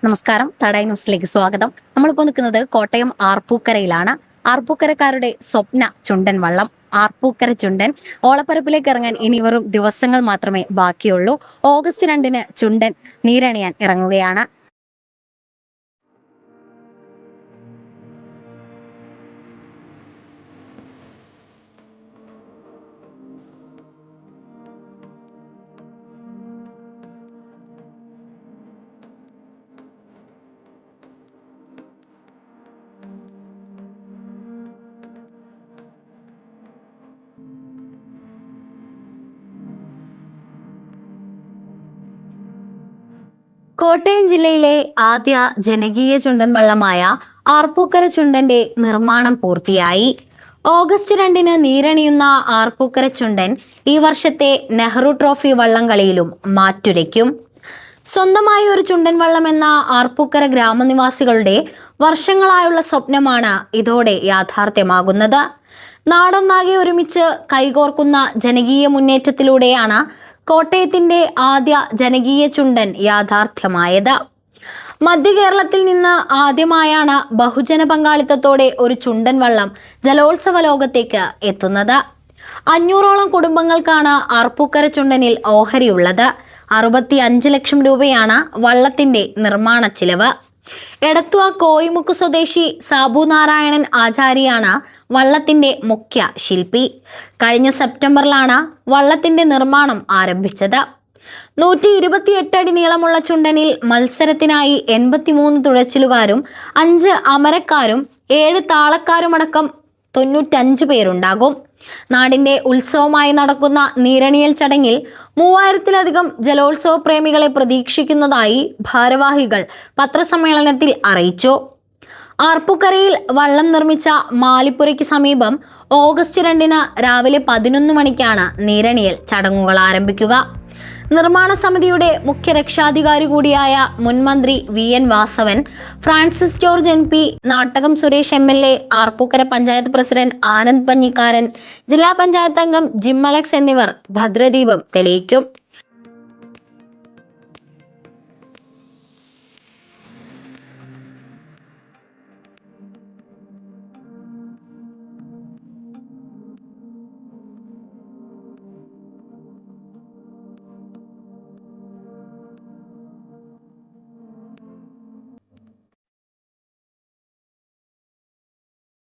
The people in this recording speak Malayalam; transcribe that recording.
നമസ്കാരം, തടായി ന്യൂസിലേക്ക് സ്വാഗതം. നമ്മളിപ്പോൾ നിൽക്കുന്നത് കോട്ടയം ആർപ്പൂക്കരയിലാണ്. ആർപ്പൂക്കരക്കാരുടെ സ്വപ്ന ചുണ്ടൻ വള്ളം ആർപ്പൂക്കര ചുണ്ടൻ ഓളപ്പരപ്പിലേക്ക് ഇറങ്ങാൻ ഇനി വെറും ദിവസങ്ങൾ മാത്രമേ ബാക്കിയുള്ളൂ. ഓഗസ്റ്റ് 2-ന് ചുണ്ടൻ നീരണിയാൻ ഇറങ്ങുകയാണ്. കോട്ടയം ജില്ലയിലെ ആദ്യ ജനകീയ ചുണ്ടൻ വള്ളമായ ആർപ്പൂക്കര ചുണ്ടന്റെ നിർമ്മാണം പൂർത്തിയായി. ഓഗസ്റ്റ് 2-ന് നീരണിയുന്ന ആർപ്പൂക്കര ചുണ്ടൻ ഈ വർഷത്തെ നെഹ്റു ട്രോഫി വള്ളംകളിയിലും മാറ്റുരയ്ക്കും. സ്വന്തമായി ഒരു ചുണ്ടൻ വള്ളം എന്ന ആർപ്പൂക്കര ഗ്രാമനിവാസികളുടെ വർഷങ്ങളായുള്ള സ്വപ്നമാണ് ഇതോടെ യാഥാർത്ഥ്യമാകുന്നത്. നാടൊന്നാകെ ഒരുമിച്ച് കൈകോർക്കുന്ന ജനകീയ മുന്നേറ്റത്തിലൂടെയാണ് കോട്ടയത്തിന്റെ ആദ്യ ജനകീയ ചുണ്ടൻ യാഥാർത്ഥ്യമായത്. മധ്യ കേരളത്തിൽ നിന്ന് ആദ്യമായാണ് ബഹുജന പങ്കാളിത്തത്തോടെ ഒരു ചുണ്ടൻ വള്ളം ജലോത്സവ ലോകത്തേക്ക് എത്തുന്നത്. 500ഓളം കുടുംബങ്ങൾക്കാണ് ആർപ്പൂക്കര ചുണ്ടനിൽ ഓഹരിയുള്ളത്. 65 ലക്ഷം രൂപയാണ് വള്ളത്തിന്റെ നിർമ്മാണ ചിലവ്. എടത്വ കോയിമുക്ക് സ്വദേശി സാബു നാരായണൻ ആചാര്യാണ് വള്ളത്തിന്റെ മുഖ്യ ശില്പി. കഴിഞ്ഞ സെപ്റ്റംബറിലാണ് വള്ളത്തിന്റെ നിർമ്മാണം ആരംഭിച്ചത്. 128 അടി നീളമുള്ള ചുണ്ടനിൽ മത്സരത്തിനായി 83 തുഴച്ചിലുകാരും 5 അമരക്കാരും 7 താളക്കാരുമടക്കം 95 പേരുണ്ടാകും. നാടിന്റെ ഉത്സവമായി നടക്കുന്ന നീരണിയൽ ചടങ്ങിൽ 3000-ലധികം ജലോത്സവ പ്രേമികളെ പ്രതീക്ഷിക്കുന്നതായി ഭാരവാഹികൾ പത്രസമ്മേളനത്തിൽ അറിയിച്ചു. ആർപ്പൂക്കരയിൽ വള്ളം നിർമ്മിച്ച മാലിപ്പുരയ്ക്ക് സമീപം ഓഗസ്റ്റ് 2-ന് രാവിലെ 11 മണിക്കാണ് നീരണിയൽ ചടങ്ങുകൾ ആരംഭിക്കുക. നിർമ്മാണ സമിതിയുടെ മുഖ്യ രക്ഷാധികാരി കൂടിയായ മുൻമന്ത്രി VN Vasavan, Francis George MP, Nattakom Suresh MLA, Arpookara panchayat president Anand Panjikkaran, ജില്ലാ പഞ്ചായത്ത് അംഗം ജിം അലക്സ് എന്നിവർ ഭദ്രദീപം തെളിയിക്കും.